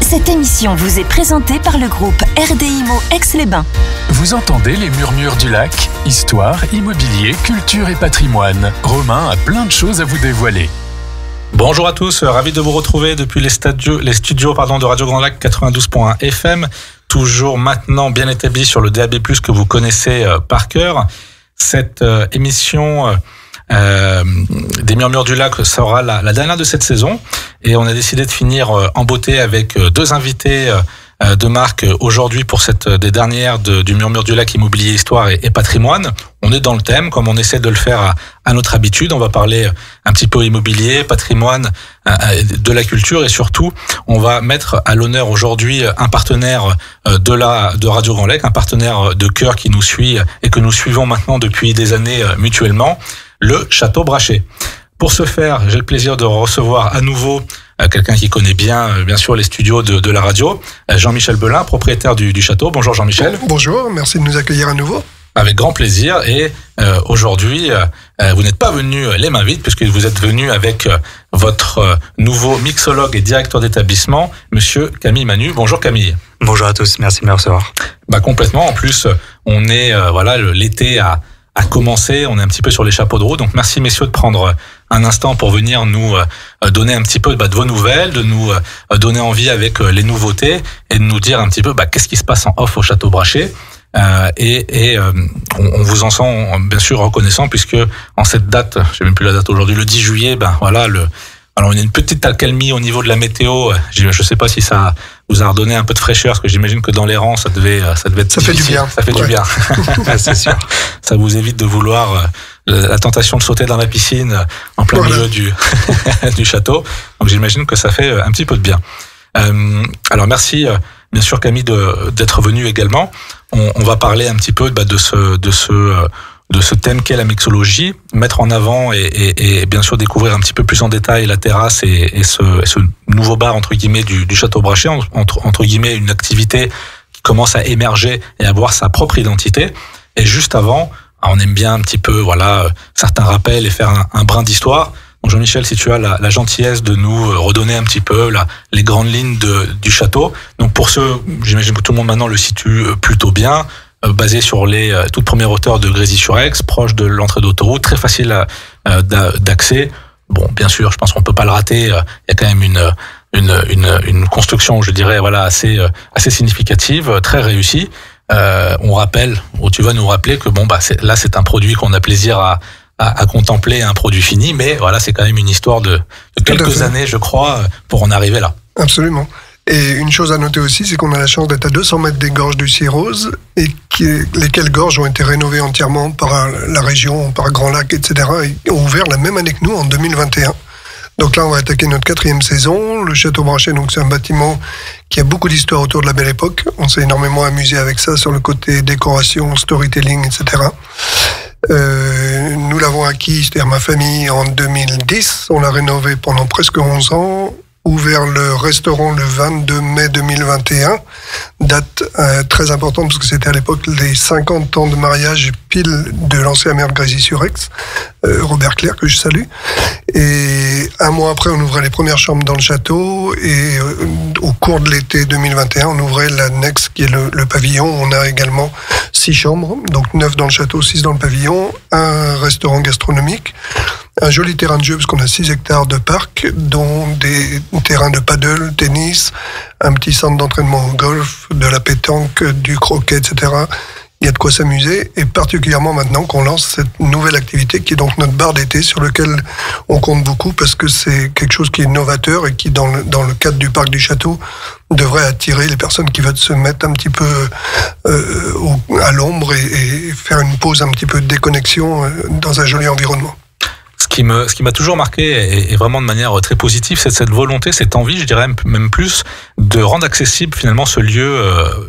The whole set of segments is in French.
Cette émission vous est présentée par le groupe RDIMO Aix-les-Bains. Vous entendez les murmures du lac? Histoire, immobilier, culture et patrimoine. Romain a plein de choses à vous dévoiler. Bonjour à tous, ravi de vous retrouver depuis les studios de Radio Grand Lac 92.1 FM. Toujours maintenant bien établi sur le DAB+, que vous connaissez par cœur. Cette émission des Murmures du Lac sera la dernière de cette saison. Et on a décidé de finir en beauté avec deux invités de marque aujourd'hui pour cette des dernières du Murmure du Lac Immobilier, Histoire et Patrimoine. On est dans le thème, comme on essaie de le faire à notre habitude. On va parler un petit peu immobilier, patrimoine, de la culture, et surtout, on va mettre à l'honneur aujourd'hui un partenaire de Radio Grand Lac, un partenaire de cœur qui nous suit et que nous suivons maintenant depuis des années mutuellement, le Château Brachet. Pour ce faire, j'ai le plaisir de recevoir à nouveau quelqu'un qui connaît bien sûr, les studios de la radio, Jean-Michel Belin, propriétaire du château. Bonjour Jean-Michel. Bonjour, merci de nous accueillir à nouveau. Avec grand plaisir. Et aujourd'hui, vous n'êtes pas venu les mains vides, puisque vous êtes venu avec votre nouveau mixologue et directeur d'établissement, monsieur Camille Manu. Bonjour Camille. Bonjour à tous, merci de me recevoir. Complètement. En plus, on est l'été a commencé, on est un petit peu sur les chapeaux de roue. Donc merci messieurs de prendre un instant pour venir nous donner un petit peu de vos nouvelles, de nous donner envie avec les nouveautés et de nous dire un petit peu qu'est-ce qui se passe en off au Château Brachet. On vous en sent bien sûr reconnaissant, puisque en cette date, j'ai même plus la date aujourd'hui, le 10 juillet, alors il y a une petite accalmie au niveau de la météo. Je sais pas si ça vous a redonné un peu de fraîcheur, parce que j'imagine que dans les rangs, ça devait être ça difficile. Fait du bien. Ça fait du bien. C'est sûr. Ça vous évite de vouloir la tentation de sauter dans la piscine en plein milieu du château. Donc j'imagine que ça fait un petit peu de bien. Alors merci bien sûr Camille d'être venue également. On va parler un petit peu de ce thème qu'est la mixologie, mettre en avant et bien sûr découvrir un petit peu plus en détail la terrasse et ce nouveau bar entre guillemets du Château Brachet, entre guillemets une activité qui commence à émerger et à avoir sa propre identité. Et juste avant, on aime bien un petit peu certains rappels et faire un brin d'histoire. Donc Jean-Michel, si tu as la gentillesse de nous redonner un petit peu les grandes lignes du château. Donc pour ceux, j'imagine que tout le monde maintenant le situe plutôt bien, basé sur les toutes premières hauteurs de Grésy-sur-Aix, proche de l'entrée d'autoroute, très facile d'accès. Bon, bien sûr, je pense qu'on peut pas le rater. Il y a quand même une construction, je dirais, assez significative, très réussie. On rappelle, ou tu vas nous rappeler que c'est un produit qu'on a plaisir à contempler, un produit fini, mais c'est quand même une histoire de quelques années, je crois, pour en arriver là. Absolument. Et une chose à noter aussi, c'est qu'on a la chance d'être à 200 mètres des gorges du Cirrose, et lesquelles gorges ont été rénovées entièrement par la région, par Grand Lac, etc., et ont ouvert la même année que nous, en 2021. Donc là, on va attaquer notre 4e saison. Le Château Brachet, donc c'est un bâtiment qui a beaucoup d'histoire autour de la Belle Époque. On s'est énormément amusé avec ça sur le côté décoration, storytelling, etc. Nous l'avons acquis, c'est-à-dire ma famille, en 2010. On l'a rénové pendant presque 11 ans. Ouvert le restaurant le 22 mai 2021, date très importante parce que c'était à l'époque les 50 ans de mariage pile de l'ancien maire de Grésy-sur-Aix, Robert Clerc, que je salue. Et un mois après, on ouvrait les premières chambres dans le château, et au cours de l'été 2021, on ouvrait l'annexe qui est le pavillon. On a également 6 chambres, donc 9 dans le château, 6 dans le pavillon, un restaurant gastronomique, un joli terrain de jeu parce qu'on a 6 hectares de parc, dont des terrains de paddle, tennis, un petit centre d'entraînement au golf, de la pétanque, du croquet, etc. Il y a de quoi s'amuser, et particulièrement maintenant qu'on lance cette nouvelle activité qui est donc notre bar d'été, sur lequel on compte beaucoup parce que c'est quelque chose qui est novateur et qui, dans le cadre du parc du château, devrait attirer les personnes qui veulent se mettre un petit peu à l'ombre et faire une pause un petit peu de déconnexion dans un joli environnement. Ce qui m'a toujours marqué, et vraiment de manière très positive, c'est cette volonté, cette envie, je dirais même plus, de rendre accessible finalement ce lieu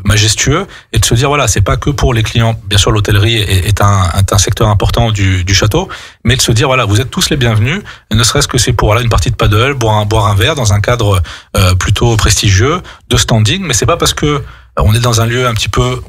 majestueux, et de se dire c'est pas que pour les clients. Bien sûr, l'hôtellerie est un secteur important du château, mais de se dire vous êtes tous les bienvenus, ne serait-ce que c'est pour une partie de paddle, boire un verre dans un cadre plutôt prestigieux, de standing, mais c'est pas parce que on est dans un lieu un petit peu,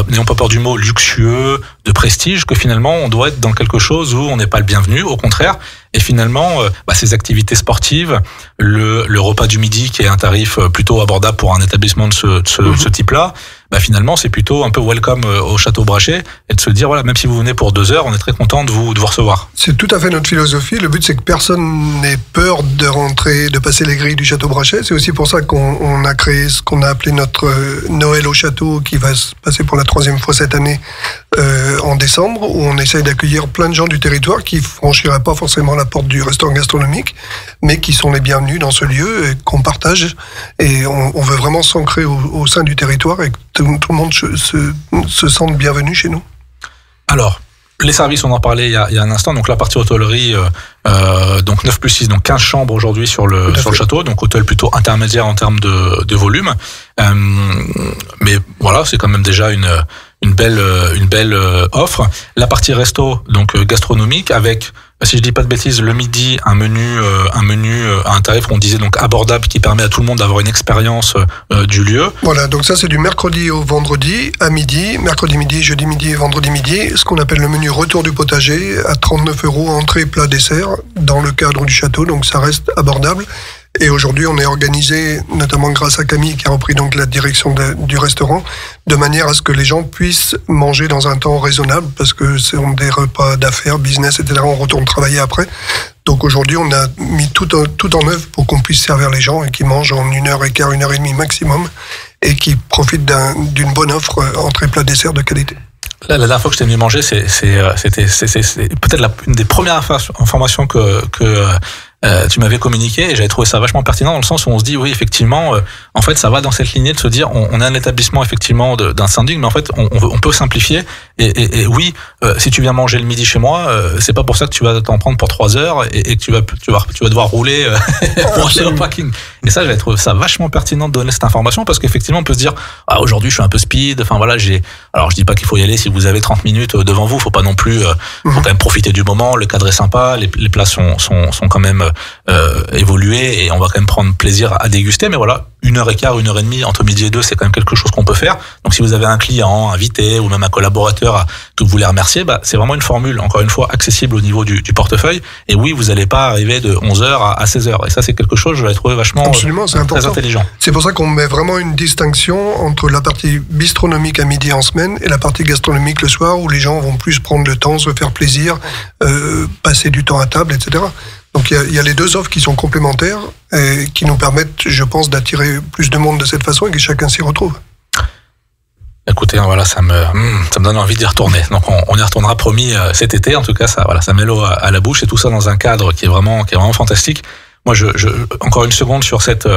n'ayons pas peur du mot, luxueux, de prestige, que finalement on doit être dans quelque chose où on n'est pas le bienvenu. Au contraire, Et finalement, ces activités sportives, le repas du midi qui est un tarif plutôt abordable pour un établissement de ce type-là, finalement, c'est plutôt un peu welcome au Château Brachet et de se dire, voilà, même si vous venez pour 2 heures, on est très content de vous recevoir. C'est tout à fait notre philosophie. Le but, c'est que personne n'ait peur de rentrer, de passer les grilles du Château Brachet. C'est aussi pour ça qu'on a créé ce qu'on a appelé notre Noël au Château, qui va se passer pour la 3e fois cette année en décembre, où on essaye d'accueillir plein de gens du territoire qui franchiraient pas forcément la porte du restaurant gastronomique, mais qui sont les bienvenus dans ce lieu et qu'on partage. Et on veut vraiment s'ancrer au sein du territoire et que tout le monde se sente bienvenu chez nous. Alors, les services, on en parlait il y a un instant. Donc la partie hôtellerie, donc 9+6, donc 15 chambres aujourd'hui sur le château. Donc hôtel plutôt intermédiaire en termes de volume. Mais voilà, c'est quand même déjà une belle offre. La partie resto, donc gastronomique, avec, si je dis pas de bêtises, le midi, un menu à un tarif qu'on disait donc abordable, qui permet à tout le monde d'avoir une expérience du lieu. Voilà, donc ça c'est du mercredi au vendredi à midi, mercredi midi, jeudi midi et vendredi midi, ce qu'on appelle le menu retour du potager à 39 €, entrée, plat, dessert, dans le cadre du château, donc ça reste abordable. Et aujourd'hui, on est organisé, notamment grâce à Camille qui a repris donc la direction du restaurant, de manière à ce que les gens puissent manger dans un temps raisonnable, parce que c'est des repas d'affaires, business, etc. On retourne travailler après. Donc aujourd'hui, on a mis tout en œuvre pour qu'on puisse servir les gens et qu'ils mangent en 1h15, 1h30 maximum, et qu'ils profitent d'une bonne offre entrée, plat, dessert de qualité. La dernière fois que je t'ai venu manger, c'était peut-être une des premières informations que tu m'avais communiqué, et j'avais trouvé ça vachement pertinent dans le sens où on se dit, oui, effectivement, en fait, ça va dans cette lignée de se dire, on est un établissement effectivement d'un standing, mais en fait, on peut simplifier. Et oui, si tu viens manger le midi chez moi, c'est pas pour ça que tu vas t'en prendre pour 3 heures et que tu vas devoir rouler pour aller au parking. Et ça, j'avais trouvé ça vachement pertinent de donner cette information, parce qu'effectivement, on peut se dire, aujourd'hui, je suis un peu speed. Enfin voilà, alors je dis pas qu'il faut y aller si vous avez 30 minutes devant vous. Faut pas non plus, faut quand même profiter du moment. Le cadre est sympa, les plats sont quand même évoluer, et on va quand même prendre plaisir à déguster. Mais voilà, 1h15, 1h30 entre midi et 2, c'est quand même quelque chose qu'on peut faire. Donc si vous avez un client invité ou même un collaborateur que vous voulez remercier, c'est vraiment une formule, encore une fois, accessible au niveau du portefeuille. Et oui, vous n'allez pas arriver de 11h à 16h. Et ça, c'est quelque chose, je l'ai trouvé vachement très intelligent. C'est pour ça qu'on met vraiment une distinction entre la partie bistronomique à midi en semaine et la partie gastronomique le soir, où les gens vont plus prendre le temps, se faire plaisir, passer du temps à table, etc. Donc il y a les deux offres qui sont complémentaires et qui nous permettent, je pense, d'attirer plus de monde de cette façon et que chacun s'y retrouve. Écoutez, voilà, ça me donne envie d'y retourner. Donc on y retournera, promis, cet été. En tout cas, ça met l'eau à la bouche, et tout ça dans un cadre qui est vraiment fantastique. Moi, encore une seconde sur cette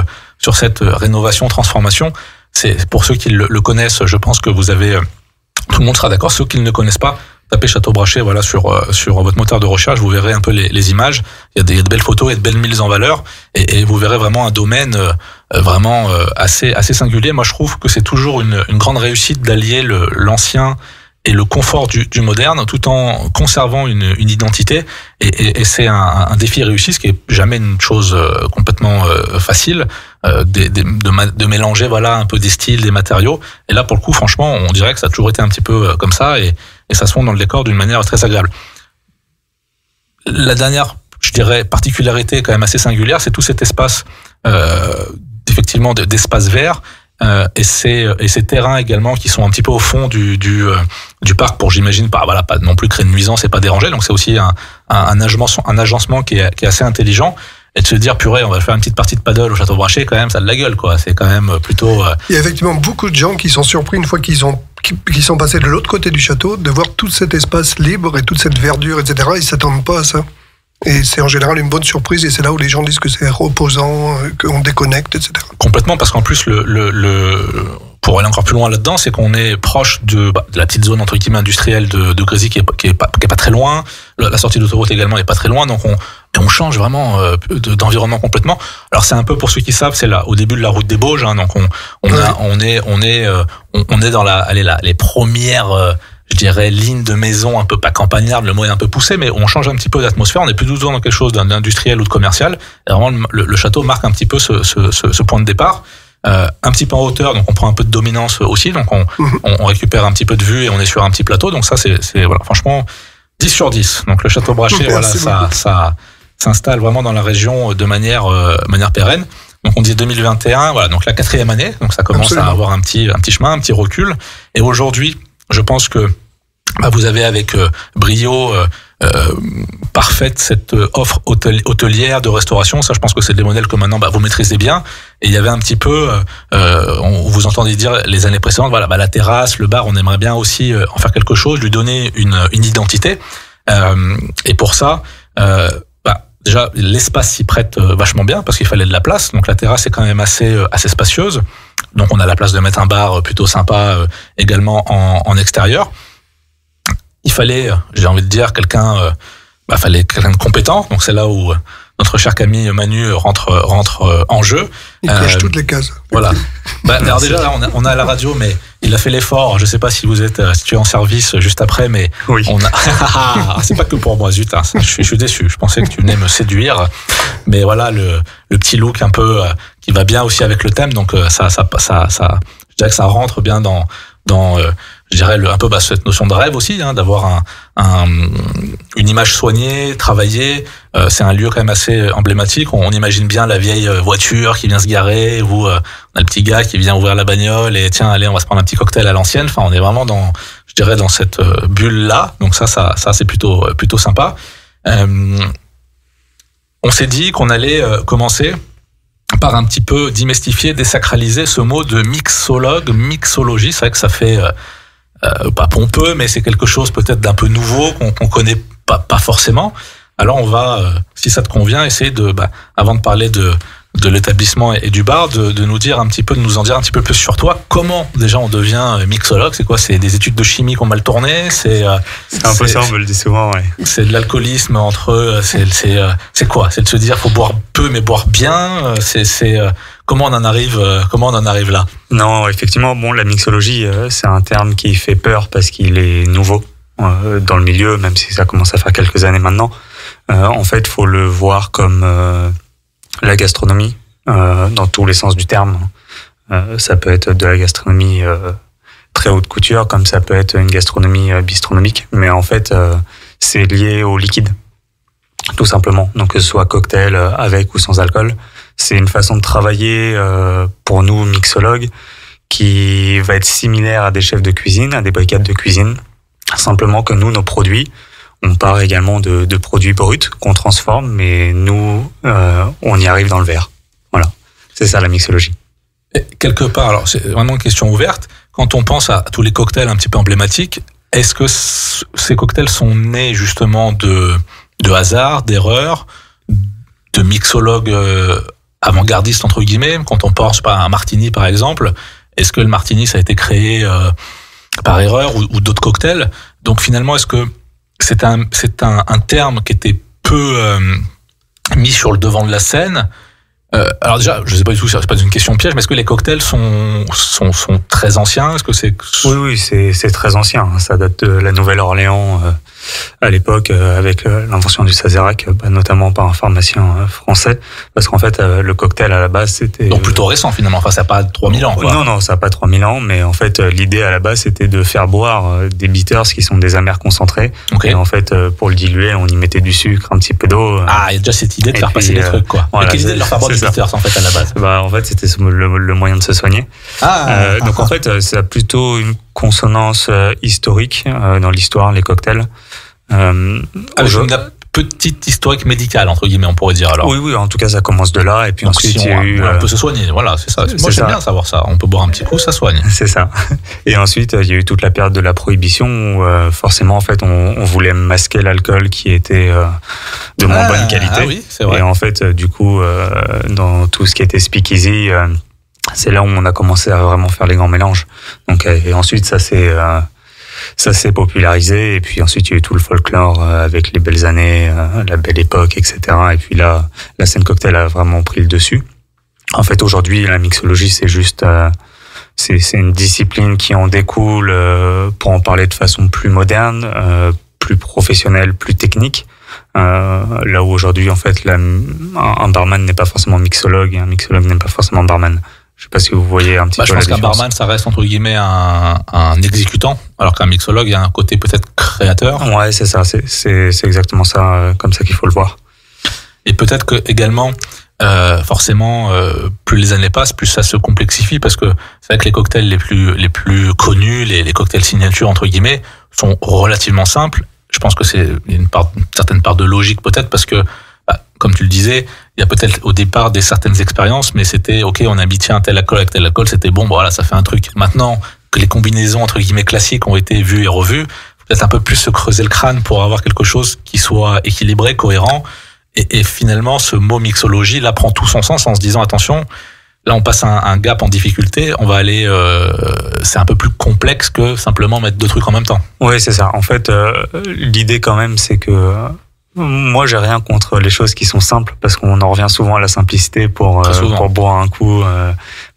rénovation, transformation. C'est pour ceux qui le connaissent, je pense que tout le monde sera d'accord. Ceux qui ne le connaissent pas, tapez Château Brachet, voilà, sur votre moteur de recherche, vous verrez un peu les images. Il y a de belles photos et de belles mises en valeur, et vous verrez vraiment un domaine vraiment assez singulier. Moi, je trouve que c'est toujours une grande réussite d'allier l'ancien et le confort du moderne, tout en conservant une identité. Et c'est un défi réussi, ce qui est jamais une chose complètement facile, de mélanger, voilà, un peu des styles, des matériaux. Et là, pour le coup, franchement, on dirait que ça a toujours été un petit peu comme ça, et ça se fond dans le décor d'une manière très agréable. La dernière, je dirais, particularité quand même assez singulière, c'est tout cet espace, effectivement, d'espace vert, et ces terrains également qui sont un petit peu au fond du parc, pour, j'imagine, pas non plus créer de nuisance et pas déranger. Donc c'est aussi un agencement qui est assez intelligent. Et de se dire, purée, on va faire une petite partie de paddle au Château Brachet, quand même, ça a de la gueule, quoi. C'est quand même plutôt... Il y a effectivement beaucoup de gens qui sont surpris une fois qu'ils sont passés de l'autre côté du château, de voir tout cet espace libre et toute cette verdure, etc. Ils s'attendent pas à ça. Et c'est en général une bonne surprise, et c'est là où les gens disent que c'est reposant, qu'on déconnecte, etc. Complètement, parce qu'en plus, pour aller encore plus loin là-dedans, c'est qu'on est proche de la petite zone entre guillemets industrielle de Grésy qui est pas très loin. La sortie d'autoroute également est pas très loin, donc on change vraiment d'environnement complètement. Alors c'est un peu, pour ceux qui savent, c'est là au début de la route des Bauges, hein, donc on est dans les premières je dirais lignes de maison un peu, pas campagnardes, le mot est un peu poussé, mais on change un petit peu d'atmosphère, on est plus doucement dans quelque chose d'industriel ou de commercial. Et vraiment le château marque un petit peu ce point de départ. Un petit peu en hauteur, donc on prend un peu de dominance aussi, donc on récupère un petit peu de vue et on est sur un petit plateau, donc ça c'est voilà, franchement 10 sur 10. Donc le Château Brachet, voilà, s'installe vraiment dans la région de manière pérenne. Donc on dit 2021, voilà, donc la 4e année, donc ça commence à avoir un petit chemin, un petit recul. Et aujourd'hui, je pense que vous avez avec brio parfaite cette offre hôtelière de restauration. Ça, je pense que c'est des modèles que maintenant vous maîtrisez bien. Et il y avait un petit peu, on vous entendait dire les années précédentes, voilà, la terrasse, le bar, on aimerait bien aussi en faire quelque chose, lui donner une identité. Et pour ça, déjà l'espace s'y prête vachement bien parce qu'il fallait de la place. Donc la terrasse est quand même assez spacieuse. Donc on a la place de mettre un bar plutôt sympa également en extérieur. Il fallait, j'ai envie de dire, quelqu'un de compétent. Donc c'est là où notre cher Camille Manu rentre en jeu. Il coche toutes les cases. Voilà. Alors déjà là, on a la radio, mais il a fait l'effort. Je sais pas si vous êtes situé en service juste après, mais oui. C'est pas que pour moi, zut. Hein, je suis déçu. Je pensais que tu venais me séduire, mais voilà le petit look un peu qui va bien aussi avec le thème. Donc ça, je dirais que ça rentre bien dans je dirais un peu cette notion de rêve aussi, hein, d'avoir une image soignée, travaillée. C'est un lieu quand même assez emblématique. On imagine bien la vieille voiture qui vient se garer, où on a le petit gars qui vient ouvrir la bagnole et tiens, allez, on va se prendre un petit cocktail à l'ancienne. Enfin, on est vraiment dans cette bulle là. Donc ça c'est plutôt sympa. On s'est dit qu'on allait commencer par un petit peu démystifier, désacraliser ce mot de mixologie. C'est vrai que ça fait pas pompeux, mais c'est quelque chose peut-être d'un peu nouveau qu'on connaît pas forcément. Alors on va, si ça te convient, essayer de, avant de parler de l'établissement et du bar, de nous en dire un petit peu plus sur toi. Comment déjà on devient mixologue? C'est quoi? C'est des études de chimie qu'on mal tournées? C'est un peu ça, on me le dit souvent, ouais. C'est de l'alcoolisme entre eux. C'est quoi? C'est de se dire faut boire peu mais boire bien. Comment on en arrive là? Non, effectivement, la mixologie, c'est un terme qui fait peur parce qu'il est nouveau dans le milieu, même si ça commence à faire quelques années maintenant. En fait, faut le voir comme la gastronomie, dans tous les sens du terme. Ça peut être de la gastronomie très haute couture, comme ça peut être une gastronomie bistronomique. Mais en fait, c'est lié au liquide, tout simplement. Donc que ce soit cocktail avec ou sans alcool, c'est une façon de travailler pour nous mixologues qui va être similaire à des chefs de cuisine, à des brigades de cuisine. Simplement que nous, nos produits, on part également de produits bruts qu'on transforme, mais nous, on y arrive dans le verre. Voilà, c'est ça la mixologie. Et quelque part, alors c'est vraiment une question ouverte, quand on pense à tous les cocktails un petit peu emblématiques, est-ce que ces cocktails sont nés justement de hasard, d'erreurs, de mixologues avant-gardistes entre guillemets? Quand on pense à un martini par exemple, est-ce que le martini ça a été créé par erreur ou d'autres cocktails? Donc finalement, est-ce que c'est un terme qui était peu mis sur le devant de la scène? Alors déjà, je sais pas du tout, c'est pas une question piège, mais est-ce que les cocktails sont très anciens? Est-ce que c'est... Oui, c'est très ancien. Ça date de la Nouvelle-Orléans à l'époque, avec l'invention du Sazerac, notamment par un pharmacien français, parce qu'en fait, le cocktail à la base, c'était... Donc plutôt récent finalement, enfin ça n'a pas 3000 ans, quoi. Non, ça n'a pas 3000 ans, mais en fait, l'idée à la base, c'était de faire boire des bitters qui sont des amers concentrés. Okay. Et en fait, pour le diluer, on y mettait du sucre, un petit peu d'eau. Ah, il y a déjà cette idée de faire passer les trucs, quoi. Voilà, quelle idée de leur faire boire des bitters, en fait, à la base? En fait, c'était le moyen de se soigner. Donc en fait, ça a plutôt une consonance historique dans l'histoire, les cocktails. Avec une petite historique médicale, entre guillemets, on pourrait dire alors. Oui, en tout cas, ça commence de là. Et puis donc, ensuite, si on peut se soigner, voilà, c'est ça. Moi, j'aime bien savoir ça. On peut boire un petit coup, ça soigne. C'est ça. Et ensuite, il y a eu toute la période de la prohibition où, forcément, en fait, on voulait masquer l'alcool qui était de moins bonne qualité. Ah oui, c'est vrai. Et en fait, du coup, dans tout ce qui était speakeasy, c'est là où on a commencé à vraiment faire les grands mélanges. Donc, et ensuite, ça s'est popularisé, et puis ensuite il y a eu tout le folklore avec les belles années, la belle époque, etc. Et puis là, la scène cocktail a vraiment pris le dessus. En fait, aujourd'hui, la mixologie, c'est juste, c'est une discipline qui en découle pour en parler de façon plus moderne, plus professionnelle, plus technique. Là où aujourd'hui, en fait, un barman n'est pas forcément mixologue, et un mixologue n'est pas forcément barman. Je sais pas si vous voyez un petit peu la différence. Je pense qu'un barman, ça reste entre guillemets un exécutant, alors qu'un mixologue, il y a un côté peut-être créateur. Ouais, c'est ça, c'est exactement ça, comme ça qu'il faut le voir. Et peut-être que également, forcément, plus les années passent, plus ça se complexifie, parce que c'est vrai que les cocktails les plus connus, les cocktails signature entre guillemets, sont relativement simples. Je pense que c'est une certaine part de logique peut-être, parce que comme tu le disais, il y a peut-être au départ certaines expériences, mais c'était ok, on a mis tiens tel alcool avec tel alcool, c'était bon, voilà, ça fait un truc. Maintenant que les combinaisons entre guillemets classiques ont été vues et revues, faut peut-être un peu plus se creuser le crâne pour avoir quelque chose qui soit équilibré, cohérent. Et finalement, ce mot mixologie là prend tout son sens en se disant attention, là on passe un gap en difficulté, on va aller, c'est un peu plus complexe que simplement mettre deux trucs en même temps. Oui, c'est ça. En fait, l'idée quand même, c'est que moi, j'ai rien contre les choses qui sont simples, parce qu'on en revient souvent à la simplicité pour boire un coup,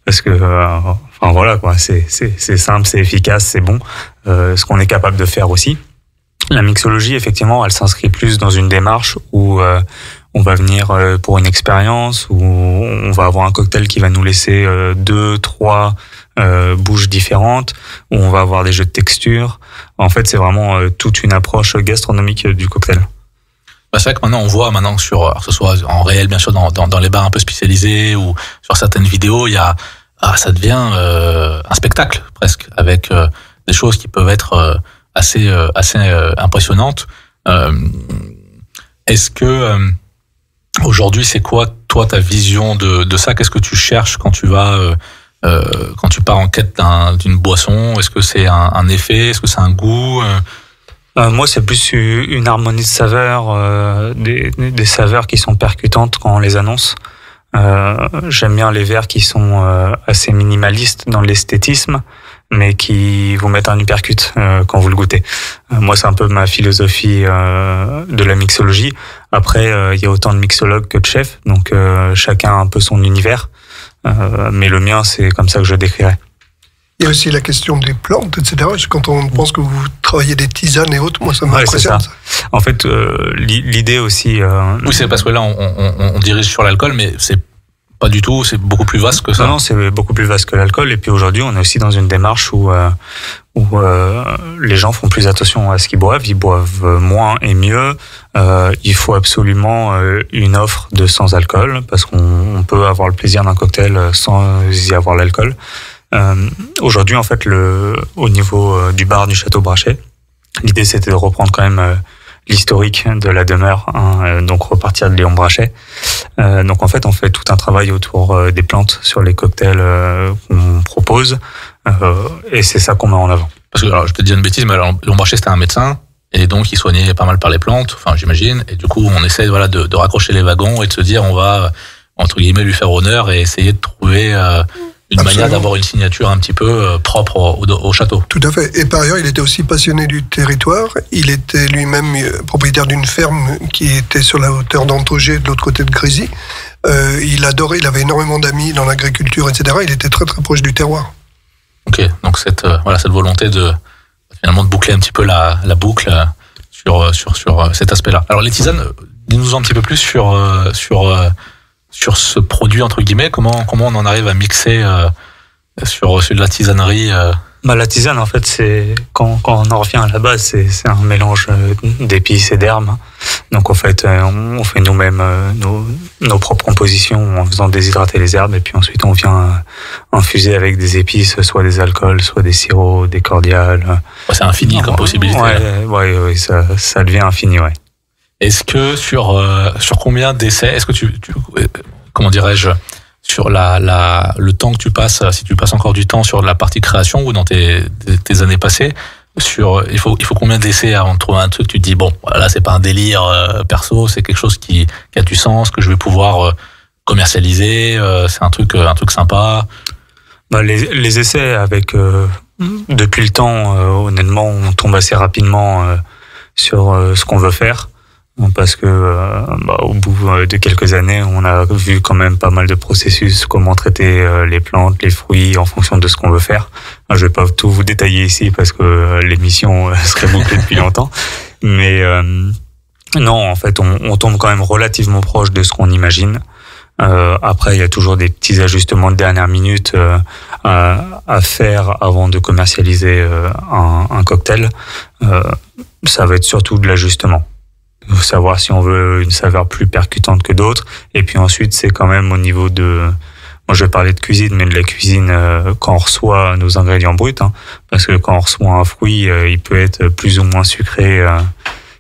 parce que, enfin voilà quoi, c'est simple, c'est efficace, c'est bon, ce qu'on est capable de faire aussi. La mixologie, effectivement, elle s'inscrit plus dans une démarche où on va venir pour une expérience, où on va avoir un cocktail qui va nous laisser 2, 3 bouches différentes, où on va avoir des jeux de texture. En fait, c'est vraiment toute une approche gastronomique du cocktail. C'est vrai que maintenant on voit sur, que ce soit en réel bien sûr dans les bars un peu spécialisés ou sur certaines vidéos, il y a ça devient un spectacle presque, avec des choses qui peuvent être assez impressionnantes. Est-ce que aujourd'hui c'est quoi toi ta vision de ça? Qu'est-ce que tu cherches quand tu vas quand tu pars en quête d'une boisson? Est-ce que c'est un effet? Est-ce que c'est un goût? Moi, c'est plus une harmonie de saveurs, des saveurs qui sont percutantes quand on les annonce. J'aime bien les verres qui sont assez minimalistes dans l'esthétisme, mais qui vous mettent un uppercut quand vous le goûtez. Moi, c'est un peu ma philosophie de la mixologie. Après, il y a autant de mixologues que de chefs, donc chacun a un peu son univers. Mais le mien, c'est comme ça que je le décrirais. Il y a aussi la question des plantes, etc. Quand on pense que vous travaillez des tisanes et autres, moi ça m'impressionne. Ouais, ça. En fait, l'idée aussi... Oui, c'est parce que là, on dirige sur l'alcool, mais c'est pas du tout, c'est beaucoup plus vaste que ça. Non, c'est beaucoup plus vaste que l'alcool. Et puis aujourd'hui, on est aussi dans une démarche où les gens font plus attention à ce qu'ils boivent. Ils boivent moins et mieux. Il faut absolument une offre de sans alcool, parce qu'on peut avoir le plaisir d'un cocktail sans y avoir l'alcool. Aujourd'hui, en fait, au niveau du bar du Château Brachet, l'idée c'était de reprendre quand même l'historique de la demeure, donc repartir de Léon Brachet. Donc en fait, on fait tout un travail autour des plantes sur les cocktails qu'on propose, et c'est ça qu'on met en avant. Parce que alors, je peux te dire une bêtise, mais Léon Brachet c'était un médecin, et donc il soignait pas mal par les plantes, enfin j'imagine, et du coup on essaie de raccrocher les wagons et de se dire on va entre guillemets lui faire honneur et essayer de trouver une manière d'avoir une signature un petit peu propre au château. Tout à fait. Et par ailleurs, il était aussi passionné du territoire. Il était lui-même propriétaire d'une ferme qui était sur la hauteur d'Antogé, de l'autre côté de Grésy. Il adorait, il avait énormément d'amis dans l'agriculture, etc. Il était très très proche du terroir. Ok, donc cette volonté de finalement de boucler un petit peu la boucle sur cet aspect-là. Alors les tisanes, dis-nous un petit peu plus sur ce produit entre guillemets, comment on en arrive à mixer sur de la tisanerie. La tisane, en fait, c'est quand on en revient à la base, c'est un mélange d'épices et d'herbes. Donc en fait, on fait nous-mêmes nos propres compositions en faisant déshydrater les herbes, et puis ensuite on vient infuser avec des épices, soit des alcools, soit des sirops, des cordiales. C'est infini comme possibilité. Ouais, ça devient infini, ouais. Est-ce que sur combien d'essais, est-ce que tu comment dirais-je, sur le temps que tu passes, si tu passes encore du temps sur la partie création ou dans tes années passées, il faut combien d'essais avant de trouver un truc, tu te dis bon, là c'est pas un délire perso, c'est quelque chose qui a du sens, que je vais pouvoir commercialiser, c'est un truc sympa. Les essais avec depuis le temps, honnêtement, on tombe assez rapidement sur ce qu'on veut faire. Parce que au bout de quelques années, on a vu quand même pas mal de processus, comment traiter les plantes, les fruits en fonction de ce qu'on veut faire. Je vais pas tout vous détailler ici parce que l'émission serait bouclée depuis longtemps. Mais non, en fait, on tombe quand même relativement proche de ce qu'on imagine. Après, il y a toujours des petits ajustements de dernière minute à faire avant de commercialiser un cocktail. Ça va être surtout de l'ajustement. savoir si on veut une saveur plus percutante que d'autres. Et puis ensuite, c'est quand même au niveau de... Moi, je vais parler de cuisine, mais de la cuisine quand on reçoit nos ingrédients bruts, hein, parce que quand on reçoit un fruit, il peut être plus ou moins sucré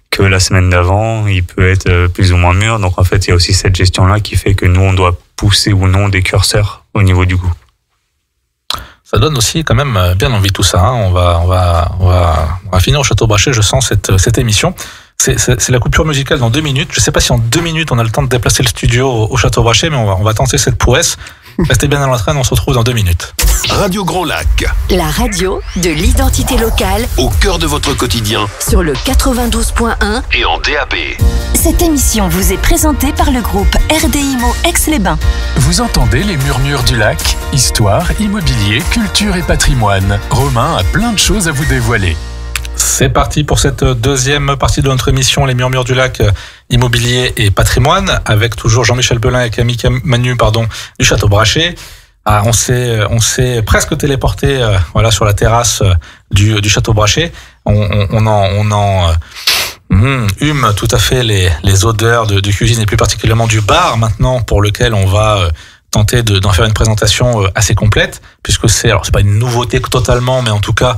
que la semaine d'avant, il peut être plus ou moins mûr. Donc en fait, il y a aussi cette gestion-là qui fait que nous, on doit pousser ou non des curseurs au niveau du goût. Ça donne aussi quand même bien envie tout ça. Hein. On va finir au Château Brachet, je sens cette émission. C'est la coupure musicale dans 2 minutes. Je ne sais pas si en 2 minutes on a le temps de déplacer le studio au Château Brachet, mais on va tenter cette prouesse. Restez bien à l'entraîne, on se retrouve dans 2 minutes. Radio Grand Lac. La radio de l'identité locale Au cœur de votre quotidien sur le 92.1. et en DAB. Cette émission vous est présentée par le groupe RDIMO Aix-les-Bains. Vous entendez les murmures du lac? Histoire, immobilier, culture et patrimoine. Romain a plein de choses à vous dévoiler. C'est parti pour cette deuxième partie de notre émission, les murmures du lac, immobilier et patrimoine, avec toujours Jean-Michel Belin et Camille Manu du Château Brachet. On s'est presque téléporté sur la terrasse du Château Brachet. On hume tout à fait les odeurs de cuisine et plus particulièrement du bar maintenant, pour lequel on va tenter d'en faire une présentation assez complète, puisque c'est pas une nouveauté totalement, mais en tout cas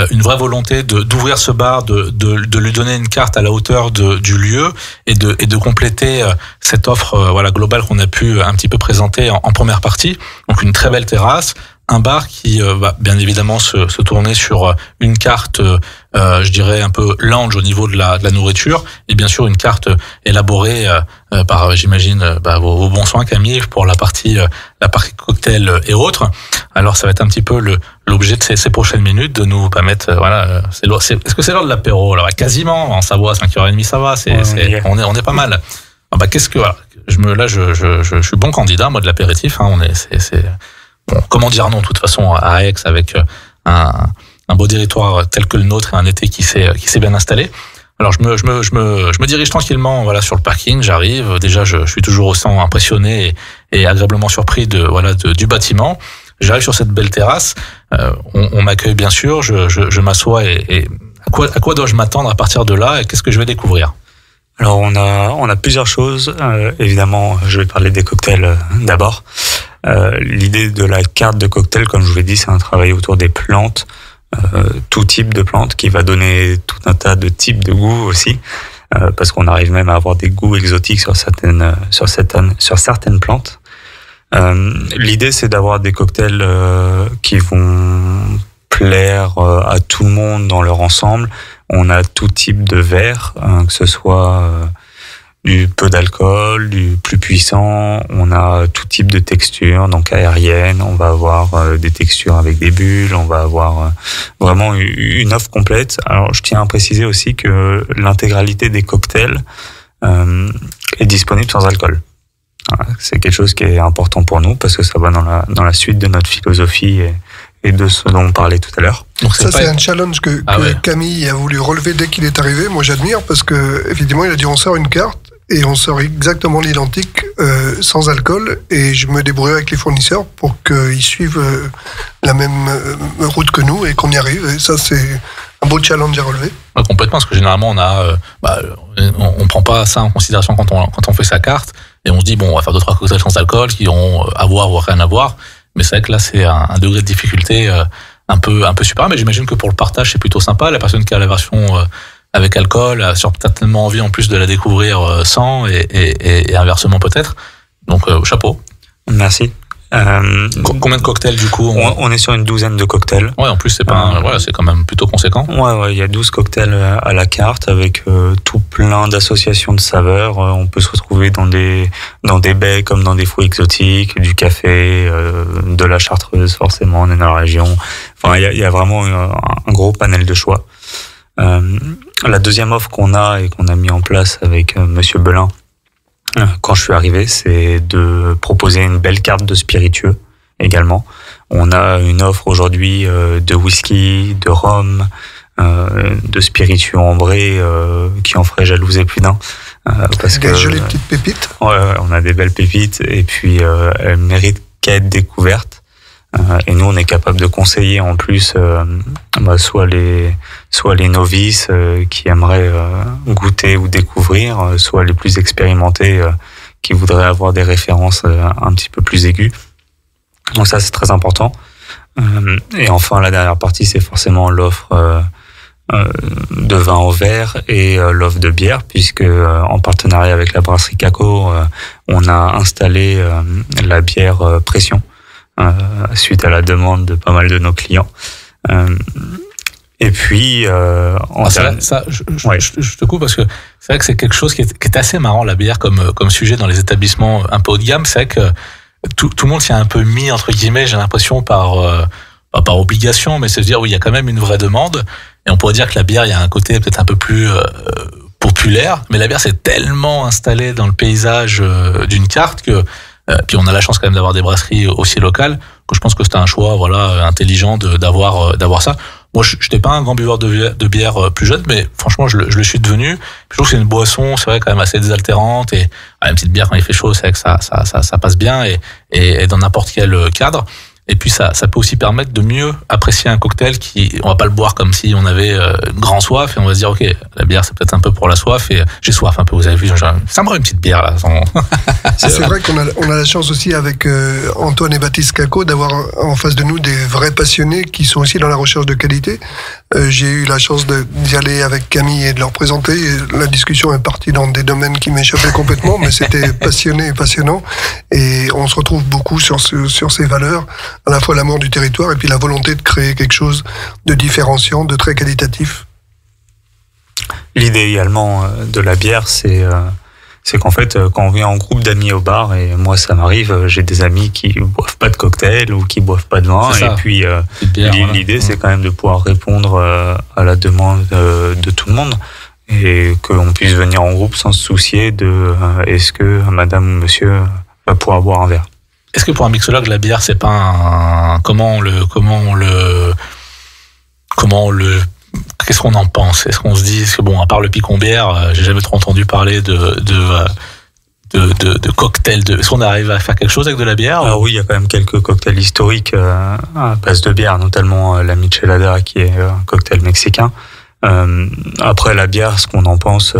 une vraie volonté d'ouvrir ce bar, de lui donner une carte à la hauteur du lieu et de compléter cette offre globale qu'on a pu un petit peu présenter en première partie. Donc une très belle terrasse, un bar qui va bien évidemment se tourner sur une carte, je dirais un peu lounge au niveau de la nourriture, et bien sûr une carte élaborée par, j'imagine, vos bons soins, Camille, pour la partie cocktail et autres. Alors ça va être un petit peu l'objet de ces prochaines minutes, de nous permettre, est-ce que c'est l'heure de l'apéro? Alors quasiment, en Savoie, 5h30, ça va, on est pas mal. Je suis bon candidat, moi, de l'apéritif, hein, bon, comment dire non, de toute façon, à Aix, avec un beau territoire tel que le nôtre et un été qui s'est bien installé. Alors, je me dirige tranquillement, sur le parking, j'arrive. Déjà, je suis toujours autant impressionné et agréablement surpris du bâtiment. J'arrive sur cette belle terrasse. On m'accueille, bien sûr. Je m'assois et à quoi dois-je m'attendre à partir de là et qu'est-ce que je vais découvrir? Alors, on a plusieurs choses. Évidemment, je vais parler des cocktails d'abord. L'idée de la carte de cocktail, comme je vous l'ai dit, c'est un travail autour des plantes, tout type de plantes, qui va donner tout un tas de types de goûts aussi, parce qu'on arrive même à avoir des goûts exotiques sur certaines plantes. L'idée, c'est d'avoir des cocktails qui vont plaire à tout le monde dans leur ensemble. On a tout type de verre, que ce soit du peu d'alcool, du plus puissant. On a tout type de texture, donc aérienne. On va avoir des textures avec des bulles. On va avoir vraiment une offre complète. Alors, je tiens à préciser aussi que l'intégralité des cocktails est disponible sans alcool. Voilà, c'est quelque chose qui est important pour nous parce que ça va dans la suite de notre philosophie et de ce dont on parlait tout à l'heure. Donc c'est un challenge que Camille a voulu relever dès qu'il est arrivé. Moi, j'admire parce que effectivement, il a dit on sort une carte et on sort exactement l'identique sans alcool, et je me débrouille avec les fournisseurs pour qu'ils suivent la même route que nous et qu'on y arrive. Et ça, c'est un beau challenge à relever. Ouais, complètement, parce que généralement on prend pas ça en considération quand on fait sa carte et on se dit on va faire 2-3 cocktails sans alcool qui auront à voir ou rien à voir. Mais c'est vrai que là, c'est un degré de difficulté un peu supérieur. Mais j'imagine que pour le partage, c'est plutôt sympa. La personne qui a la version avec alcool a certainement envie en plus de la découvrir sans et inversement peut-être. Donc, chapeau. Merci. Combien de cocktails du coup? On est sur une 12aine de cocktails. Ouais, en plus c'est pas c'est quand même plutôt conséquent. Ouais, il y a 12 cocktails à la carte avec tout plein d'associations de saveurs. On peut se retrouver dans des baies comme dans des fruits exotiques, du café, de la chartreuse forcément, on est dans la région. Enfin, il y a vraiment un gros panel de choix. La deuxième offre qu'on a et qu'on a mis en place avec Monsieur Belin quand je suis arrivé, c'est de proposer une belle carte de spiritueux également. On a une offre aujourd'hui de whisky, de rhum, de spiritueux ambrés qui en ferait jalouser plus d'un. Des jolies petites pépites. Ouais, on a des belles pépites et puis elles méritent qu'à être découvertes. Et nous, on est capable de conseiller en plus soit les novices qui aimeraient goûter ou découvrir, soit les plus expérimentés qui voudraient avoir des références un petit peu plus aiguës. Donc ça, c'est très important. Et enfin, la dernière partie, c'est forcément l'offre de vin au verre et l'offre de bière, puisque en partenariat avec la brasserie Caco, on a installé la bière pression suite à la demande de pas mal de nos clients. Et puis, je te coupe parce que c'est vrai que c'est quelque chose qui est assez marrant, la bière comme sujet dans les établissements un peu haut de gamme. C'est vrai que tout le monde s'y a un peu mis, entre guillemets, j'ai l'impression, pas par obligation, mais c'est de dire, oui, il y a quand même une vraie demande. Et on pourrait dire que la bière, il y a un côté peut-être un peu plus populaire, mais la bière s'est tellement installée dans le paysage d'une carte que puis on a la chance quand même d'avoir des brasseries aussi locales, que je pense que c'était un choix intelligent d'avoir ça. Moi, je n'étais pas un grand buveur de bière plus jeune, mais franchement, je le suis devenu. Je trouve que c'est une boisson, c'est vrai, quand même assez désaltérante, et une petite bière quand il fait chaud, c'est vrai que ça passe bien, et dans n'importe quel cadre. Et puis ça peut aussi permettre de mieux apprécier un cocktail on va pas le boire comme si on avait grand soif, et on va se dire, ok, la bière c'est peut-être un peu pour la soif, et j'ai soif un peu, vous avez vu, ça me rend une petite bière là. C'est vrai qu'on a la chance aussi avec Antoine et Baptiste Caco d'avoir en face de nous des vrais passionnés qui sont aussi dans la recherche de qualité. J'ai eu la chance d'y aller avec Camille et de leur présenter. La discussion est partie dans des domaines qui m'échappaient complètement, mais c'était passionné et passionnant. Et on se retrouve beaucoup sur ces valeurs, à la fois l'amour du territoire et puis la volonté de créer quelque chose de différenciant, de très qualitatif. L'idée également de la bière, c'est qu'en fait, quand on vient en groupe d'amis au bar, et moi ça m'arrive, j'ai des amis qui boivent pas de cocktail ou qui boivent pas de vin, et puis l'idée c'est quand même de pouvoir répondre à la demande de tout le monde, et qu'on puisse venir en groupe sans se soucier de est-ce que madame ou monsieur va pouvoir boire un verre. Est-ce que pour un mixologue, la bière, c'est pas comment qu'est-ce qu'on en pense? Est-ce qu'on se dit, que bon, à part le picon-bière, j'ai jamais trop entendu parler de cocktails. Est-ce qu'on arrive à faire quelque chose avec de la bière? Alors oui, il y a quand même quelques cocktails historiques à base de bière, notamment la Michelada, qui est un cocktail mexicain. Après la bière, ce qu'on en pense,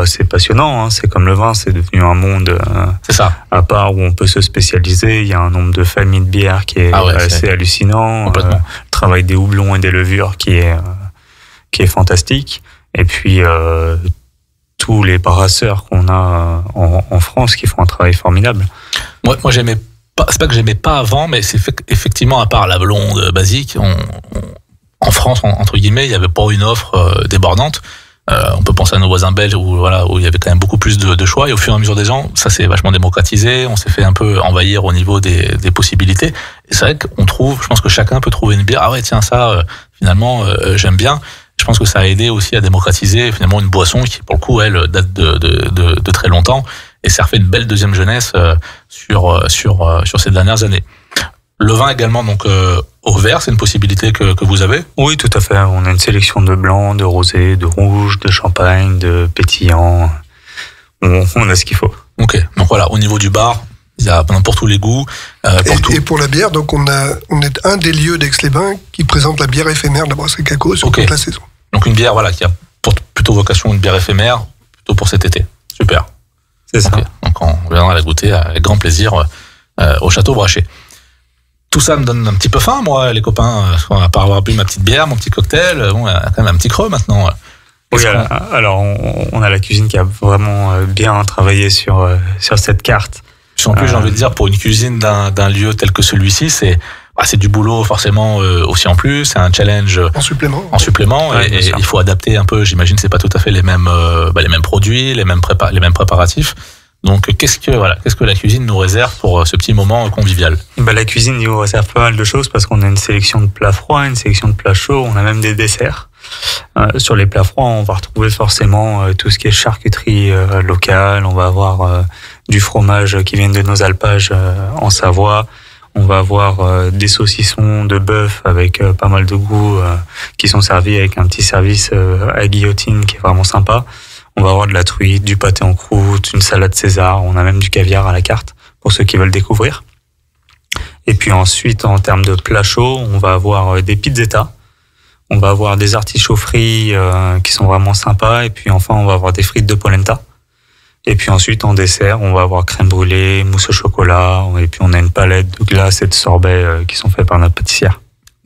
c'est passionnant, hein. C'est comme le vin, c'est devenu un monde à part où on peut se spécialiser. Il y a un nombre de familles de bières qui est assez hallucinant. Le travail des houblons et des levures qui est fantastique. Et puis tous les brasseurs qu'on a en France qui font un travail formidable. Moi j'aimais pas, c'est pas que j'aimais pas avant, mais c'est effectivement, à part la blonde basique, en France, entre guillemets, il n'y avait pas une offre débordante. On peut penser à nos voisins belges où il y avait quand même beaucoup plus de choix, et au fur et à mesure des ans, ça s'est vachement démocratisé, on s'est fait un peu envahir au niveau des possibilités. Et c'est vrai qu'on trouve, je pense que chacun peut trouver une bière, ah ouais, tiens, ça, finalement, j'aime bien. Je pense que ça a aidé aussi à démocratiser finalement une boisson qui, pour le coup, elle, date de très longtemps, et ça refait une belle deuxième jeunesse sur ces dernières années. Le vin également, donc au verre, c'est une possibilité que vous avez? Oui, tout à fait. On a une sélection de blanc, de rosé, de rouge, de champagne, de pétillant. On a ce qu'il faut. Ok, donc voilà, au niveau du bar, il y a pour tous les goûts. Et pour la bière, donc on est un des lieux d'Aix-les-Bains qui présente la bière éphémère de la brasserie Caco sur toute la saison. Donc une bière qui a plutôt vocation, une bière éphémère, plutôt pour cet été. Super. C'est ça. Okay. Donc on viendra la goûter avec grand plaisir au Château Brachet. Tout ça me donne un petit peu faim, moi, les copains. À part avoir bu ma petite bière, mon petit cocktail, il y a quand même un petit creux maintenant. Oui, alors on a la cuisine qui a vraiment bien travaillé sur cette carte. En plus, j'ai envie de dire, pour une cuisine d'un lieu tel que celui-ci, c'est du boulot forcément aussi en plus, c'est un challenge en supplément, ouais, et il faut adapter un peu. J'imagine c'est pas tout à fait les mêmes produits, les mêmes préparatifs. Donc qu'est-ce que la cuisine nous réserve pour ce petit moment convivial? La cuisine nous réserve pas mal de choses, parce qu'on a une sélection de plats froids, une sélection de plats chauds, on a même des desserts. Sur les plats froids, on va retrouver forcément tout ce qui est charcuterie locale, on va avoir du fromage qui vient de nos alpages en Savoie, on va avoir des saucissons de bœuf avec pas mal de goût qui sont servis avec un petit service à guillotine qui est vraiment sympa. On va avoir de la truite, du pâté en croûte, une salade César, on a même du caviar à la carte pour ceux qui veulent découvrir. Et puis ensuite, en termes de plats chauds, on va avoir des pizzetta. On va avoir des artichauts frits qui sont vraiment sympas. Et puis enfin, on va avoir des frites de polenta. Et puis ensuite, en dessert, on va avoir crème brûlée, mousse au chocolat. Et puis on a une palette de glaces et de sorbets qui sont faits par notre pâtissière.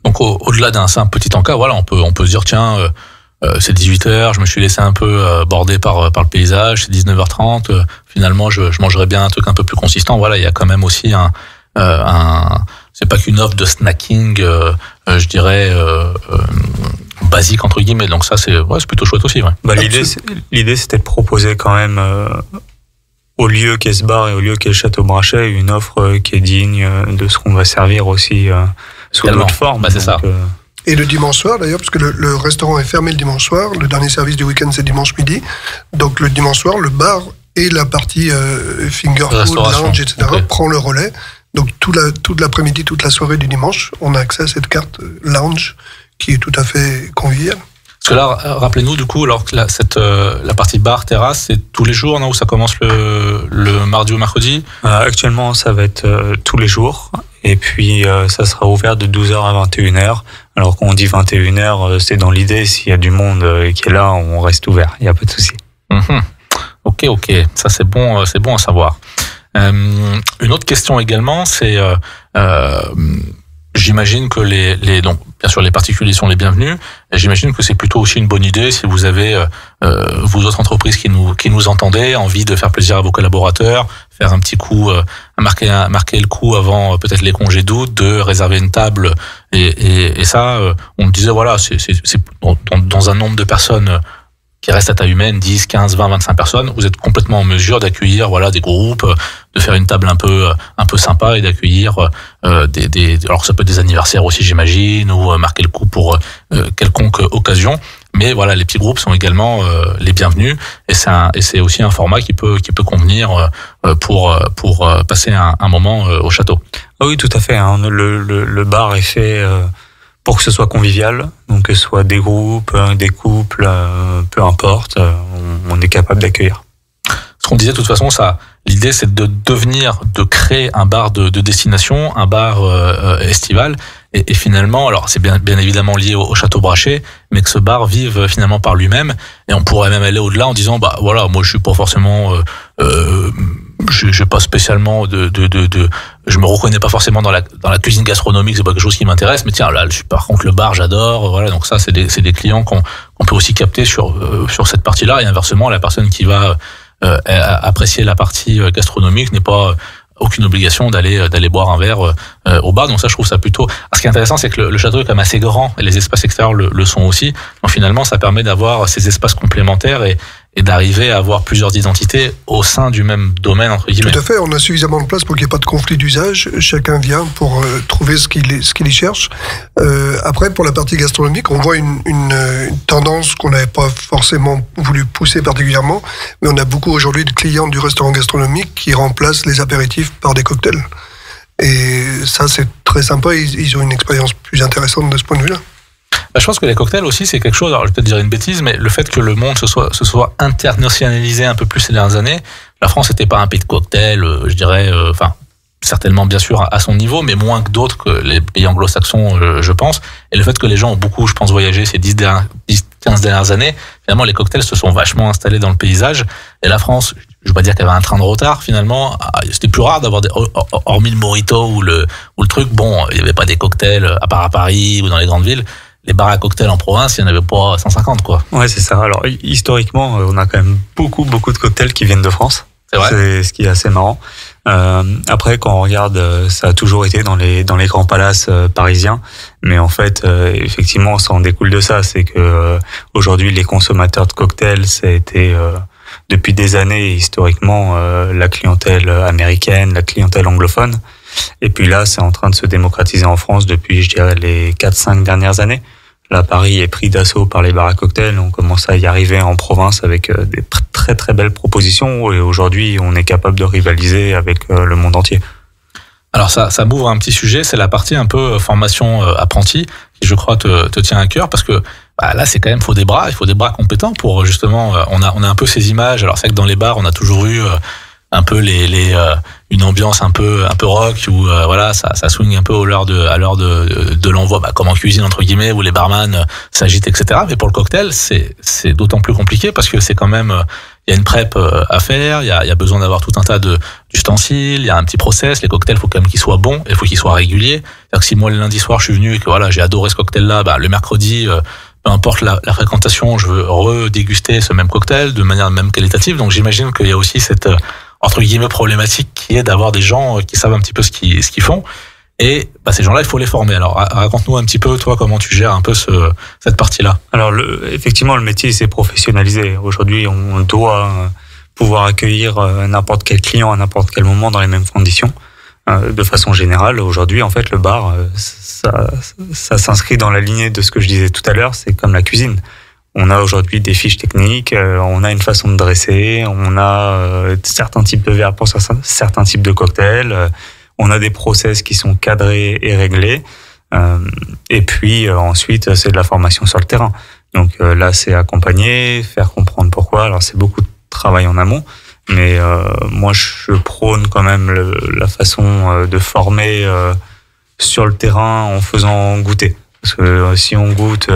Donc au-delà d'un simple petit encas, voilà, on peut se dire tiens, c'est 18h, je me suis laissé un peu border par le paysage, c'est 19h30, finalement je mangerais bien un truc un peu plus consistant. Voilà, il y a quand même aussi c'est pas qu'une offre de snacking, je dirais basique entre guillemets. Donc ça c'est plutôt chouette aussi. Ouais. L'idée c'était de proposer quand même au lieu qu'est ce bar et au lieu qu'est le Château Brachet une offre qui est digne de ce qu'on va servir aussi sous d'autres formes. C'est ça. Et le dimanche soir d'ailleurs, parce que le restaurant est fermé le dimanche soir, le dernier service du week-end c'est dimanche midi, donc le dimanche soir le bar et la partie finger food, lounge, etc. prend le relais. Donc toute l'après-midi, toute la soirée du dimanche, on a accès à cette carte lounge qui est tout à fait conviviale. Parce que là, rappelez-nous du coup, alors que la partie bar, terrasse, c'est tous les jours, non, où ça commence le mardi ou mercredi? Actuellement, ça va être tous les jours. Et puis, ça sera ouvert de 12h à 21h. Alors qu'on dit 21h, c'est dans l'idée, s'il y a du monde qui est là, on reste ouvert. Il n'y a pas de souci. Ok. Ça, c'est bon à savoir. Une autre question également, c'est j'imagine que donc bien sûr les particuliers sont les bienvenus. Et j'imagine que c'est plutôt aussi une bonne idée si vous avez vous autres entreprises qui nous entendez, envie de faire plaisir à vos collaborateurs, faire un petit coup, marquer le coup avant peut-être les congés d'août, de réserver une table et ça, on me disait voilà, c'est dans un nombre de personnes qui reste à taille humaine, 10, 15, 20, 25 personnes, vous êtes complètement en mesure d'accueillir des groupes, de faire une table un peu sympa et d'accueillir alors ça peut être des anniversaires aussi j'imagine, ou marquer le coup pour quelconque occasion. Mais voilà, les petits groupes sont également les bienvenus et c'est aussi un format qui peut convenir pour passer un moment au château. Ah oui, tout à fait. Hein. Le bar est fait pour que ce soit convivial, donc que ce soit des groupes, des couples, peu importe, on est capable d'accueillir. Ce qu'on disait de toute façon, l'idée c'est de créer un bar de destination, un bar estival, et finalement, alors c'est bien évidemment lié au Château Brachet, mais que ce bar vive finalement par lui-même, et on pourrait même aller au-delà en disant voilà, moi je suis pas forcément j'ai pas spécialement je me reconnais pas forcément dans la cuisine gastronomique, c'est pas quelque chose qui m'intéresse, mais tiens là par contre le bar j'adore, voilà, donc ça c'est des clients qu'on peut aussi capter sur cette partie-là, et inversement la personne qui va apprécier la partie gastronomique n'est pas aucune obligation d'aller boire un verre au bar. Donc ça je trouve ça plutôt. Ce qui est intéressant c'est que le château est quand même assez grand et les espaces extérieurs le sont aussi. Donc finalement ça permet d'avoir ces espaces complémentaires et d'arriver à avoir plusieurs identités au sein du même domaine entre guillemets. Tout à fait, on a suffisamment de place pour qu'il n'y ait pas de conflit d'usage. Chacun vient pour trouver ce qu'il y cherche. Après, pour la partie gastronomique, on voit une tendance qu'on n'avait pas forcément voulu pousser particulièrement, mais on a beaucoup aujourd'hui de clients du restaurant gastronomique qui remplacent les apéritifs par des cocktails. Et ça, c'est très sympa. Ils ont une expérience plus intéressante de ce point de vue-là. Je pense que les cocktails aussi c'est quelque chose, alors je vais peut-être dire une bêtise, mais le fait que le monde se soit internationalisé un peu plus ces dernières années, la France n'était pas un pays de cocktails, je dirais, certainement bien sûr à son niveau, mais moins que d'autres, que les pays anglo-saxons, je pense. Et le fait que les gens ont beaucoup, je pense, voyagé ces 10-15 dernières années, finalement les cocktails se sont vachement installés dans le paysage. Et la France, je vais pas dire qu'il y avait un train de retard, finalement, c'était plus rare d'avoir hormis le Mojito ou le truc, bon, il n'y avait pas des cocktails, à part à Paris ou dans les grandes villes. Les bars à cocktails en province, il n'y en avait pas 150, quoi. Ouais, c'est ça. Alors, historiquement, on a quand même beaucoup de cocktails qui viennent de France. C'est vrai. C'est ce qui est assez marrant. Après, quand on regarde, ça a toujours été dans les grands palaces parisiens. Mais en fait, effectivement, ça en découle de ça. C'est que aujourd'hui, les consommateurs de cocktails, ça a été depuis des années, historiquement, la clientèle américaine, la clientèle anglophone. Et puis là, c'est en train de se démocratiser en France depuis, je dirais, les 4-5 dernières années. Là, Paris est pris d'assaut par les bars à cocktails. On commence à y arriver en province avec des très très belles propositions. Et aujourd'hui, on est capable de rivaliser avec le monde entier. Alors ça m'ouvre un petit sujet, c'est la partie un peu formation apprenti, qui je crois te tient à cœur, parce que là c'est quand même, il faut des bras compétents pour justement, on a un peu ces images. Alors c'est vrai que dans les bars, on a toujours eu un peu une ambiance un peu rock où voilà, ça swing un peu à l'heure de l'envoi, comme en cuisine entre guillemets, où les barman s'agitent, etc. Mais pour le cocktail, c'est d'autant plus compliqué parce que c'est quand même, il y a une prep à faire, il y a besoin d'avoir tout un tas d'ustensiles, il y a un petit process. Les cocktails, faut quand même qu'ils soient bons, et il faut qu'ils soient réguliers. C'est-à-dire que si moi le lundi soir je suis venu et que voilà, j'ai adoré ce cocktail-là, le mercredi, peu importe la fréquentation, je veux redéguster ce même cocktail de manière même qualitative. Donc j'imagine qu'il y a aussi cette entre guillemets problématique qui est d'avoir des gens qui savent un petit peu ce qu'ils font. Et ces gens-là, il faut les former. Alors raconte-nous un petit peu, toi, comment tu gères un peu cette partie-là. Alors effectivement, le métier s'est professionnalisé. Aujourd'hui, on doit pouvoir accueillir n'importe quel client à n'importe quel moment dans les mêmes conditions. De façon générale, aujourd'hui, en fait, le bar, ça s'inscrit dans la lignée de ce que je disais tout à l'heure. C'est comme la cuisine. On a aujourd'hui des fiches techniques, on a une façon de dresser, on a certains types de verres pour certains types de cocktails, on a des process qui sont cadrés et réglés. Et puis ensuite, c'est de la formation sur le terrain. Donc là, c'est accompagner, faire comprendre pourquoi. Alors c'est beaucoup de travail en amont, mais moi, je prône quand même la façon de former sur le terrain en faisant goûter. Parce que si on goûte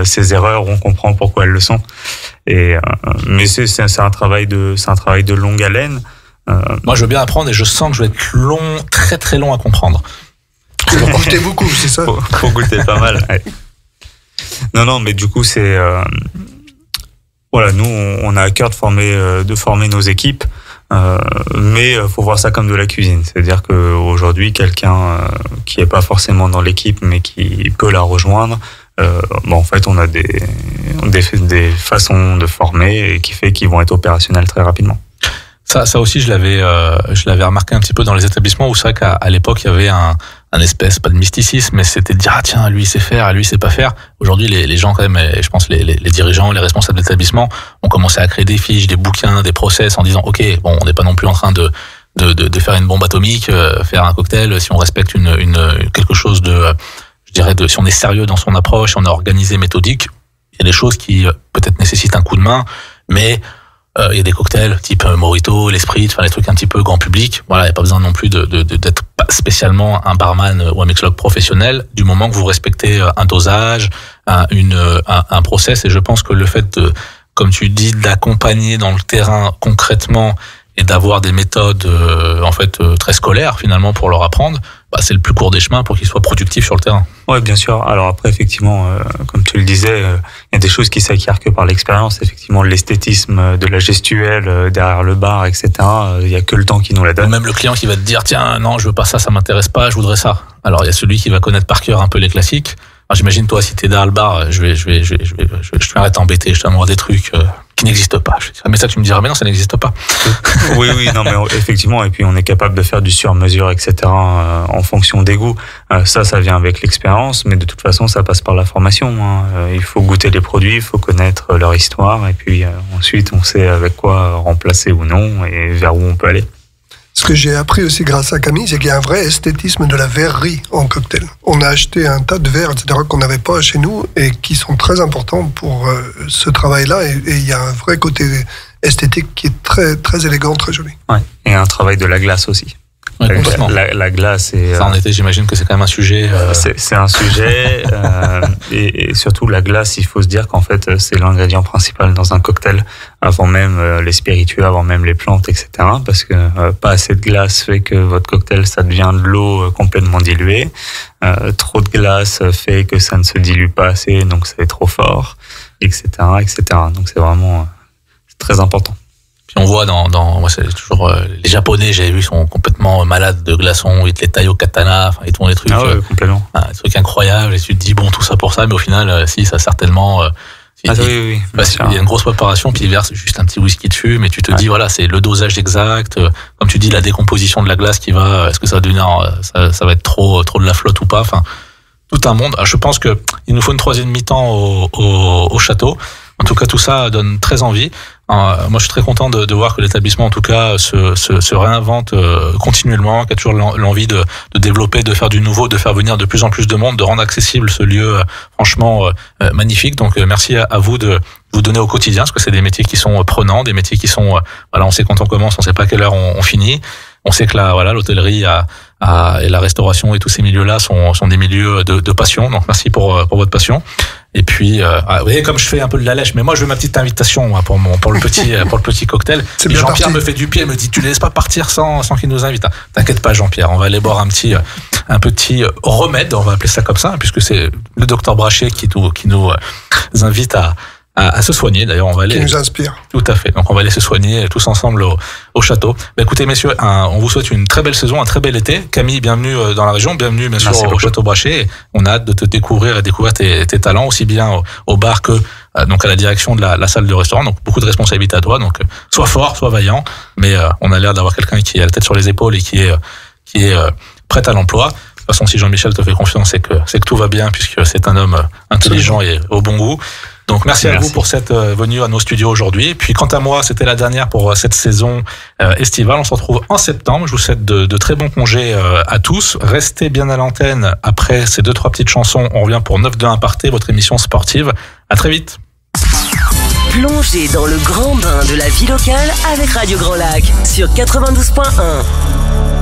ces erreurs, on comprend pourquoi elles le sont. Mais c'est un travail de longue haleine. Moi, je veux bien apprendre et je sens que je vais être long, très très long à comprendre. Vous goûtez beaucoup, c'est ça? Faut goûter pas mal. Ouais. Non, mais du coup, c'est voilà, nous, on a à cœur de former nos équipes. Mais faut voir ça comme de la cuisine, c'est-à-dire que aujourd'hui quelqu'un qui est pas forcément dans l'équipe mais qui peut la rejoindre, en fait on a des façons de former et qui fait qu'ils vont être opérationnels très rapidement. Ça aussi je l'avais remarqué un petit peu dans les établissements où c'est vrai qu'à l'époque il y avait un espèce, pas de mysticisme, mais c'était de dire tiens, lui il sait faire, lui il sait pas faire. Aujourd'hui les gens quand même, et je pense les dirigeants, les responsables d'établissement ont commencé à créer des fiches, des bouquins, des process en disant ok, bon, on n'est pas non plus en train de faire une bombe atomique, faire un cocktail, si on respecte quelque chose si on est sérieux dans son approche, si on est organisé, méthodique, il y a des choses qui peut-être nécessitent un coup de main, mais il y a des cocktails type Mojito, l'Esprit, les trucs un petit peu grand public. Voilà, il n'y a pas besoin non plus d'être spécialement un barman ou un mixologue professionnel du moment que vous respectez un dosage, un process. Et je pense que le fait comme tu dis, d'accompagner dans le terrain concrètement et d'avoir des méthodes très scolaires finalement pour leur apprendre, c'est le plus court des chemins pour qu'ils soient productifs sur le terrain. Ouais, bien sûr. Alors après, effectivement, comme tu le disais, il y a des choses qui s'acquièrent que par l'expérience. Effectivement, l'esthétisme de la gestuelle derrière le bar, etc. Il y a que le temps qui nous la donne. Ou même le client qui va te dire tiens, non, je veux pas ça m'intéresse pas, je voudrais ça. Alors il y a celui qui va connaître par cœur un peu les classiques. Alors, j'imagine toi, si t'es derrière le bar, je vais arrêter d'embêter, je te demande des trucs qui n'existent pas. Je dirais, mais ça tu me diras, mais non, ça n'existe pas. Oui, non, mais effectivement, et puis on est capable de faire du sur-mesure, etc. En fonction des goûts. Ça vient avec l'expérience, mais de toute façon, ça passe par la formation. Il faut goûter les produits, il faut connaître leur histoire, et puis ensuite, on sait avec quoi remplacer ou non, et vers où on peut aller. Ce que j'ai appris aussi grâce à Camille, c'est qu'il y a un vrai esthétisme de la verrerie en cocktail. On a acheté un tas de verres, etc., qu'on n'avait pas chez nous et qui sont très importants pour ce travail-là. Et il y a un vrai côté esthétique qui est très, très élégant, très joli. Ouais. Et un travail de la glace aussi. Ouais, complètement. La glace est... Ça en été, j'imagine que c'est quand même un sujet... C'est un sujet, et surtout la glace, il faut se dire qu'en fait, c'est l'ingrédient principal dans un cocktail, avant même les spiritueux, avant même les plantes, etc. Parce que pas assez de glace fait que votre cocktail, ça devient de l'eau complètement diluée. Trop de glace fait que ça ne se dilue pas assez, donc ça est trop fort, etc., etc. Donc c'est vraiment très important. On voit moi c'est toujours les Japonais, j'avais vu, sont complètement malades de glaçons, ils te les taillent au katana, ils te font des trucs complètement. Des trucs incroyables, et tu te dis bon, tout ça pour ça, mais au final si, ça certainement oui. Parce qu'il y a une grosse préparation, puis ils versent juste un petit whisky dessus, mais tu te dis voilà, c'est le dosage exact, comme tu dis, la décomposition de la glace qui va, est-ce que ça va devenir ça va être trop de la flotte ou pas, tout un monde. Alors, je pense que il nous faut une troisième mi-temps au château. En tout cas, tout ça donne très envie. Moi, je suis très content de voir que l'établissement, en tout cas, se réinvente continuellement, qui a toujours l'envie de développer, de faire du nouveau, de faire venir de plus en plus de monde, de rendre accessible ce lieu franchement magnifique. Donc, merci à vous de vous donner au quotidien, parce que c'est des métiers qui sont prenants, des métiers qui sont... on sait quand on commence, on sait pas à quelle heure on finit. On sait que l'hôtellerie et la restauration et tous ces milieux-là sont des milieux de passion. Donc merci pour votre passion. Et puis, vous voyez comme je fais un peu de la lèche, mais moi je veux ma petite invitation moi, pour le petit cocktail. Et Jean-Pierre me fait du pied, me dit tu ne laisses pas partir sans qu'il nous invite. T'inquiète pas Jean-Pierre, on va aller boire un petit remède, on va appeler ça comme ça, puisque c'est le docteur Brachet qui nous invite à se soigner. D'ailleurs, on va aller. Qui nous inspire. Tout à fait. Donc, on va aller se soigner tous ensemble au château. Écoutez, messieurs, on vous souhaite une très belle saison, un très bel été. Camille, bienvenue dans la région, bienvenue bien sûr au château Brachet. On a hâte de te découvrir et découvrir tes talents, aussi bien au bar que donc à la direction de la salle de restaurant. Donc, beaucoup de responsabilités à toi. Donc, sois fort, sois vaillant. Mais on a l'air d'avoir quelqu'un qui a la tête sur les épaules et qui est prêt à l'emploi. De toute façon, si Jean-Michel te fait confiance, c'est que tout va bien, puisque c'est un homme intelligent et au bon goût. Donc merci à vous pour cette venue à nos studios aujourd'hui. Et puis quant à moi, c'était la dernière pour cette saison estivale. On se retrouve en septembre. Je vous souhaite de très bons congés à tous. Restez bien à l'antenne. Après ces 2-3 petites chansons, on revient pour 9-2 Aparté, votre émission sportive. À très vite. Plongez dans le grand bain de la vie locale avec Radio Grand Lac sur 92.1.